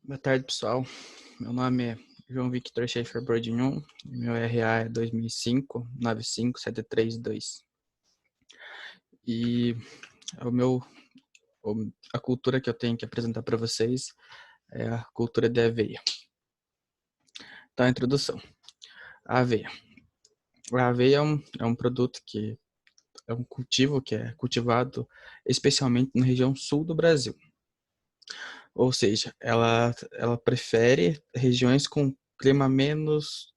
Boa tarde, pessoal. Meu nome é João Victor Schaefer Bordinhon. Meu RA é 2005 95732. E o meu, a cultura que eu tenho que apresentar para vocês é a cultura de aveia. Então, a introdução. A aveia. A aveia é um produto que é um cultivo que é cultivado especialmente na região sul do Brasil. Ou seja, ela prefere regiões com clima menos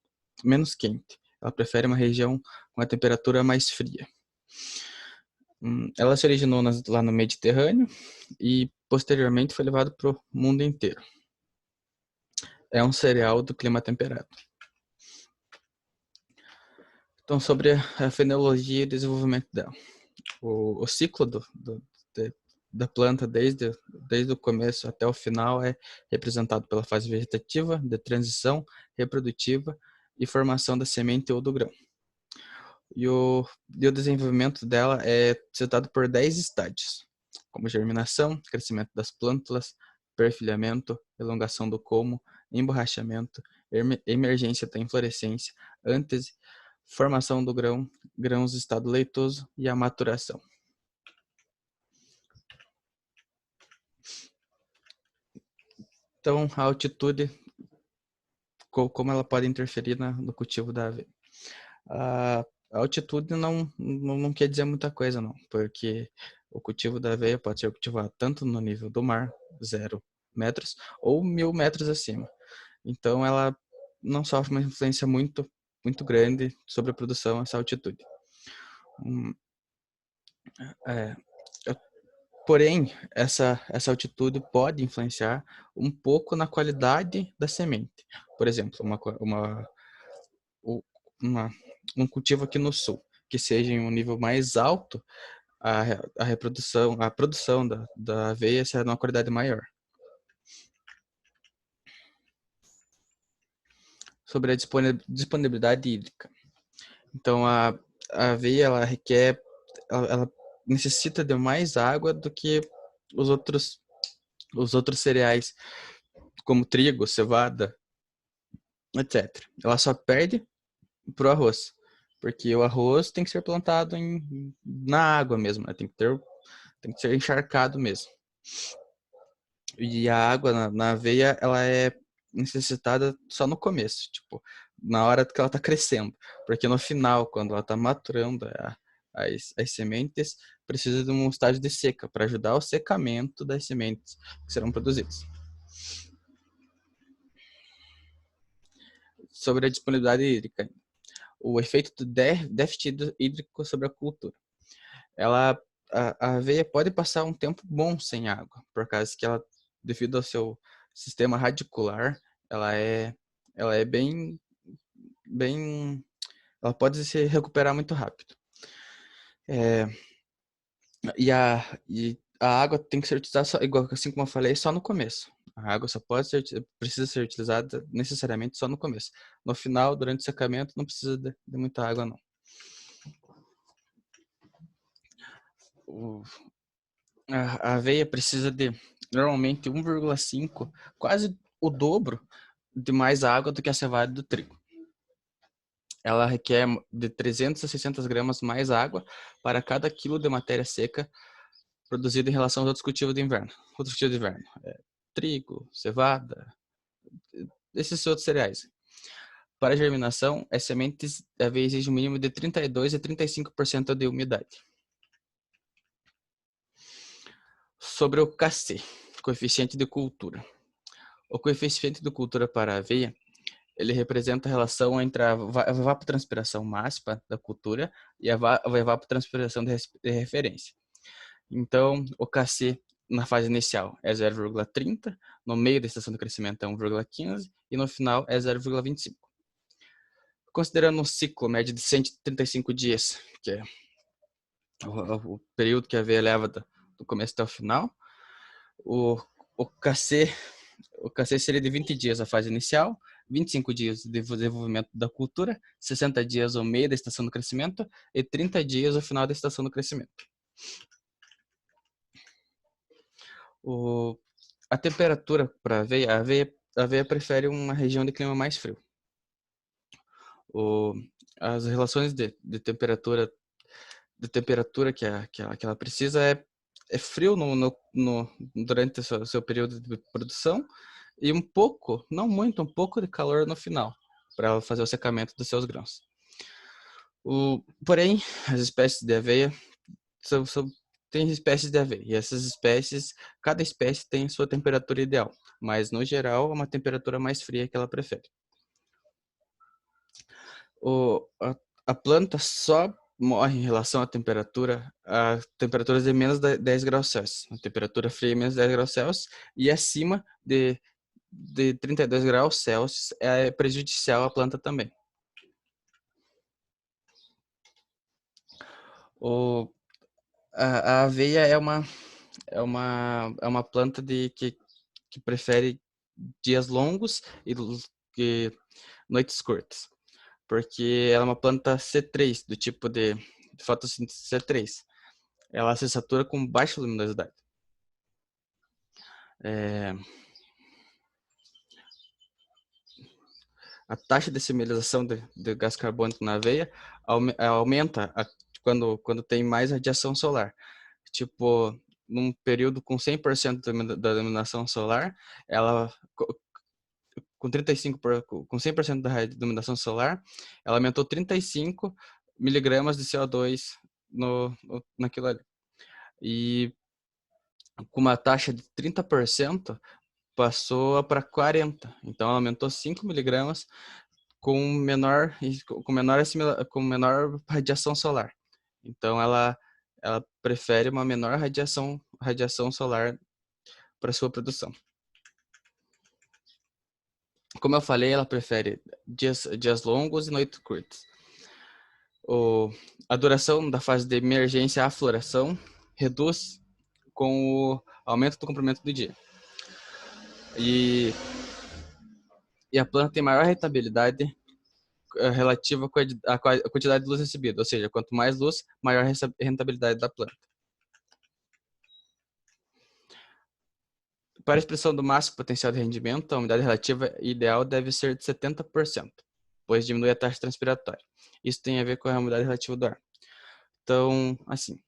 quente. Ela prefere uma região com a temperatura mais fria. Ela se originou lá no Mediterrâneo e posteriormente foi levado para o mundo inteiro. É um cereal do clima temperado. Então, sobre a fenologia e desenvolvimento dela. O ciclo da planta, desde o começo até o final, é representado pela fase vegetativa, de transição, reprodutiva e formação da semente ou do grão. E o desenvolvimento dela é citado por 10 estágios, como germinação, crescimento das plântulas, perfilhamento, elongação do colmo, emborrachamento, emergência da inflorescência, antese, formação do grão, grãos estado leitoso e a maturação. Então, a altitude, como ela pode interferir no cultivo da aveia? A altitude não quer dizer muita coisa, não, porque o cultivo da aveia pode ser cultivado tanto no nível do mar, 0 metros, ou 1.000 metros acima. Então, ela não sofre uma influência muito grande sobre a produção, essa altitude. É, porém, essa altitude pode influenciar um pouco na qualidade da semente. Por exemplo, uma, um cultivo aqui no sul, que seja em um nível mais alto, a produção da aveia será de uma qualidade maior. Sobre a disponibilidade hídrica. Então, a aveia, ela necessita de mais água do que os outros cereais, como trigo, cevada, etc. Ela só perde pro arroz, porque o arroz tem que ser plantado na água mesmo, né? Tem que ser encharcado mesmo. E a água na aveia, ela é necessitada só no começo, tipo, na hora que ela está crescendo. Porque no final, quando ela está maturando as sementes, precisa de um estágio de seca para ajudar o secamento das sementes que serão produzidas. Sobre a disponibilidade hídrica, o efeito do déficit hídrico sobre a cultura. Ela, a aveia pode passar um tempo bom sem água, por causa que ela, devido ao seu sistema radicular, ela é, ela é ela pode se recuperar muito rápido. E a água tem que ser utilizada, igual, assim como eu falei, só no começo. A água precisa ser utilizada necessariamente só no começo. No final, durante o secamento, não precisa de muita água, não. A aveia precisa de, normalmente, 1,5, quase o dobro de mais água do que a cevada do trigo. Ela requer de 300 a 600 gramas mais água para cada quilo de matéria seca produzida em relação aos outros cultivos de inverno. Outros cultivos de inverno, trigo, cevada, esses outros cereais. Para a germinação, as sementes da aveia exigem um mínimo de 32 a 35% de umidade. Sobre o KC, coeficiente de cultura. O coeficiente de cultura para a aveia, ele representa a relação entre a evapotranspiração máxima da cultura e a evapotranspiração de referência. Então, o KC na fase inicial é 0,30, no meio da estação de crescimento é 1,15 e no final é 0,25. Considerando um ciclo médio de 135 dias, que é o período que a aveia leva do começo até o final, o, o KC O KC seria de 20 dias a fase inicial, 25 dias de desenvolvimento da cultura, 60 dias ao meio da estação do crescimento e 30 dias ao final da estação do crescimento. A temperatura para a aveia prefere uma região de clima mais frio. O, as relações de temperatura que ela precisa é frio durante o seu período de produção e um pouco, não muito, um pouco de calor no final, para ela fazer o secamento dos seus grãos. Porém, as espécies de aveia tem espécies de aveia, e essas espécies, cada espécie tem sua temperatura ideal, mas no geral é uma temperatura mais fria que ela prefere. O, a, a planta só morre em relação à temperatura, a temperaturas de menos de 10 graus Celsius. A temperatura fria é menos de 10 graus Celsius e acima de 32 graus Celsius é prejudicial à planta também. A aveia é uma planta que prefere dias longos e noites curtas, porque ela é uma planta C3, do tipo de fotossíntese C3. Ela se satura com baixa luminosidade. A taxa de disseminação de gás carbônico na aveia aumenta quando tem mais radiação solar. Tipo, num período com 100% da iluminação solar, ela com 100% da iluminação solar, ela aumentou 35 miligramas de CO2 naquilo ali. E com uma taxa de 30%, passou para 40. Então, ela aumentou 5 miligramas com menor radiação solar. Então, ela prefere uma menor radiação solar para sua produção. Como eu falei, ela prefere dias longos e noites curtas. A duração da fase de emergência à floração reduz com o aumento do comprimento do dia. E a planta tem maior rentabilidade relativa à quantidade de luz recebida, ou seja, quanto mais luz, maior a rentabilidade da planta. Para a expressão do máximo potencial de rendimento, a umidade relativa ideal deve ser de 70%, pois diminui a taxa transpiratória. Isso tem a ver com a umidade relativa do ar. Então, assim,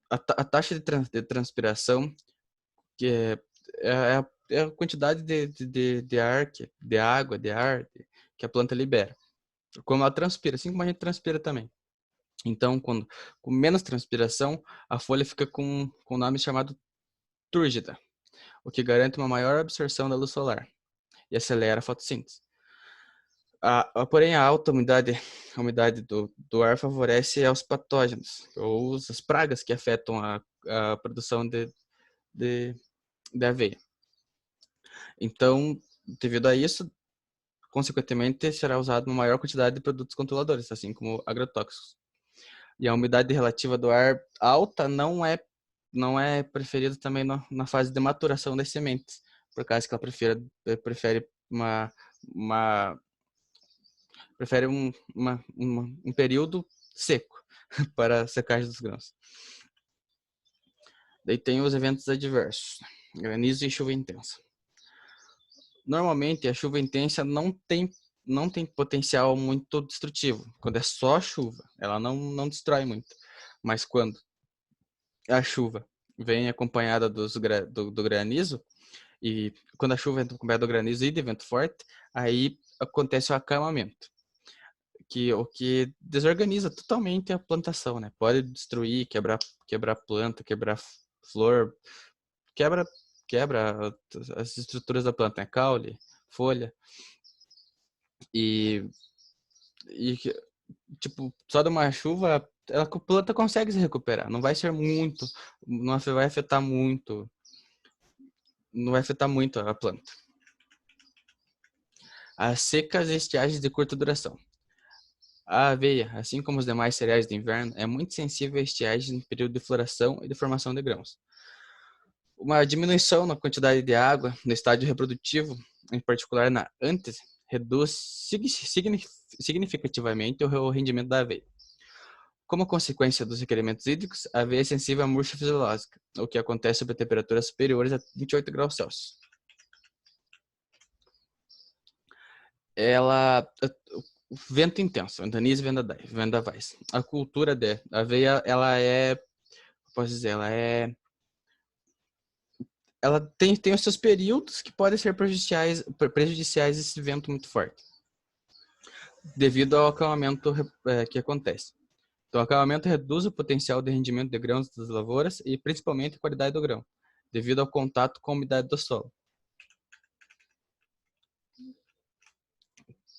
a taxa de transpiração, que é a quantidade de ar, de água, de ar que a planta libera. Como ela transpira, assim como a gente transpira também. Então, com menos transpiração, a folha fica com um nome chamado túrgida, o que garante uma maior absorção da luz solar e acelera a fotossíntese. Porém, a alta umidade do ar favorece aos patógenos, ou as pragas que afetam a produção de aveia. Então, devido a isso, consequentemente, será usado uma maior quantidade de produtos controladores, assim como agrotóxicos. E a umidade relativa do ar alta não é preferida também na fase de maturação das sementes, por causa que ela prefere um período seco para a secagem dos grãos. Daí tem os eventos adversos, granizo e chuva intensa. Normalmente a chuva intensa não tem potencial muito destrutivo. Quando é só chuva, ela não destrói muito. Mas quando a chuva vem acompanhada do granizo, e quando a chuva vem acompanhada do granizo e de vento forte, aí acontece o acamamento, o que desorganiza totalmente a plantação, né? Pode destruir, quebrar planta, quebrar flor, quebra as estruturas da planta, né? Caule, folha. E tipo, só de uma chuva, a planta consegue se recuperar. Não vai ser muito, não vai afetar muito, não vai afetar muito a planta. As secas e estiagens de curta duração. A aveia, assim como os demais cereais de inverno, é muito sensível a estiagens no período de floração e de formação de grãos. Uma diminuição na quantidade de água no estágio reprodutivo, em particular na antese, reduz significativamente o rendimento da aveia. Como consequência dos requerimentos hídricos, a aveia é sensível à murcha fisiológica, o que acontece sob temperaturas superiores a 28 graus Celsius. O vento intenso, ventanias e vendavais. A cultura de aveia, posso dizer, ela tem os seus períodos que podem ser prejudiciais esse vento muito forte, devido ao acalmamento que acontece. Então, o acalmamento reduz o potencial de rendimento de grãos das lavouras e principalmente a qualidade do grão, devido ao contato com a umidade do solo.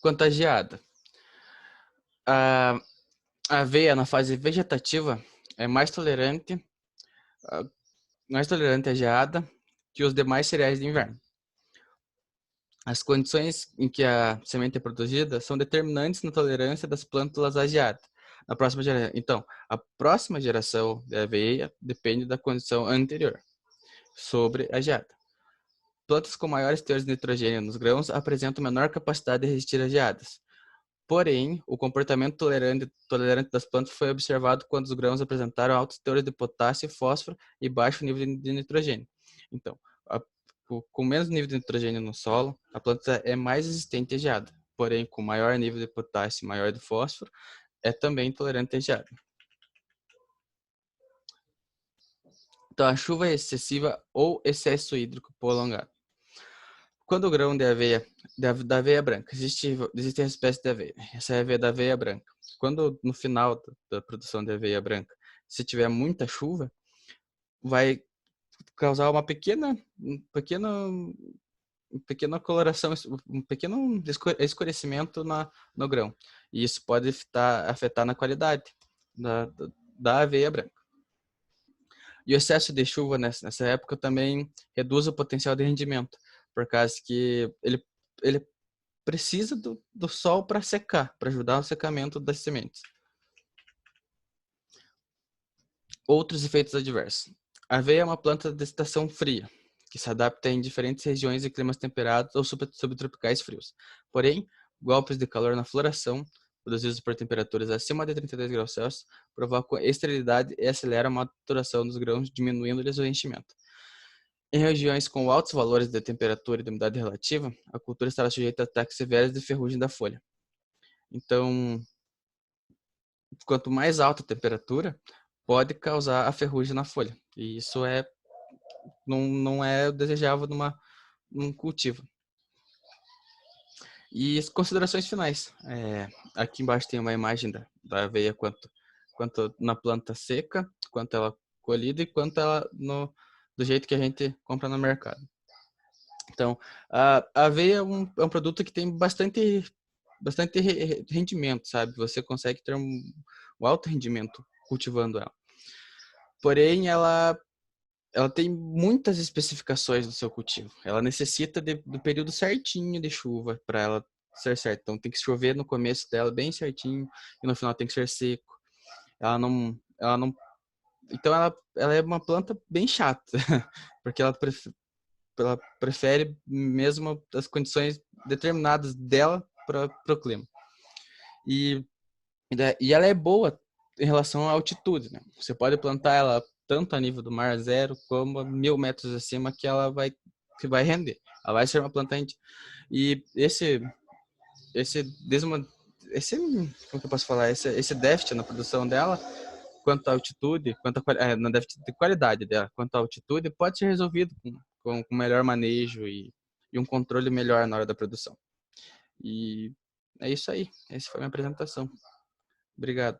Quanto à geada, a aveia na fase vegetativa é mais tolerante à geada que os demais cereais de inverno. As condições em que a semente é produzida são determinantes na tolerância das plântulas à geada. Então, a próxima geração de aveia depende da condição anterior sobre a geada. Plantas com maiores teores de nitrogênio nos grãos apresentam menor capacidade de resistir a geadas. Porém, o comportamento tolerante das plantas foi observado quando os grãos apresentaram altos teores de potássio e fósforo e baixo nível de nitrogênio. Então, com menos nível de nitrogênio no solo, a planta é mais resistente à geada. Porém, com maior nível de potássio e maior de fósforo, é também tolerante à geada. Então, a chuva é excessiva ou excesso hídrico prolongado. Quando o grão de aveia, da aveia branca, existem espécies de aveia. Essa é a aveia da aveia branca. Quando no final da produção de aveia branca, se tiver muita chuva, vai causar uma pequena coloração, um pequeno escurecimento no grão. E isso pode afetar na qualidade da aveia branca. E o excesso de chuva nessa época também reduz o potencial de rendimento, por causa que ele precisa do sol para secar, para ajudar o secamento das sementes. Outros efeitos adversos. A aveia é uma planta de estação fria, que se adapta em diferentes regiões e climas temperados ou subtropicais frios. Porém, golpes de calor na floração, produzidos por temperaturas acima de 32 graus Celsius, provocam esterilidade e aceleram a maturação dos grãos, diminuindo-lhes o enchimento. Em regiões com altos valores de temperatura e de umidade relativa, a cultura estará sujeita a ataques severos de ferrugem da folha. Então, quanto mais alta a temperatura, pode causar a ferrugem na folha. E isso não é desejável num cultivo. E as considerações finais. Aqui embaixo tem uma imagem da aveia, quanto na planta seca, quanto ela colhida e quanto ela do jeito que a gente compra no mercado. Então, a aveia é um produto que tem bastante rendimento, sabe? Você consegue ter um alto rendimento cultivando ela. Porém, ela tem muitas especificações do seu cultivo. Ela necessita do período certinho de chuva para ela ser certa. Então, tem que chover no começo dela bem certinho e no final tem que ser seco. Então, ela é uma planta bem chata, porque ela prefere mesmo as condições determinadas dela para o clima. E ela é boa em relação à altitude, né? Você pode plantar ela tanto a nível do mar zero como a 1.000 metros acima que que vai render. Ela vai ser uma planta rente. E como que eu posso falar? Esse déficit na produção dela, quanto à altitude, no déficit de qualidade dela, quanto à altitude, pode ser resolvido com melhor manejo e um controle melhor na hora da produção. E é isso aí. Essa foi a minha apresentação. Obrigado.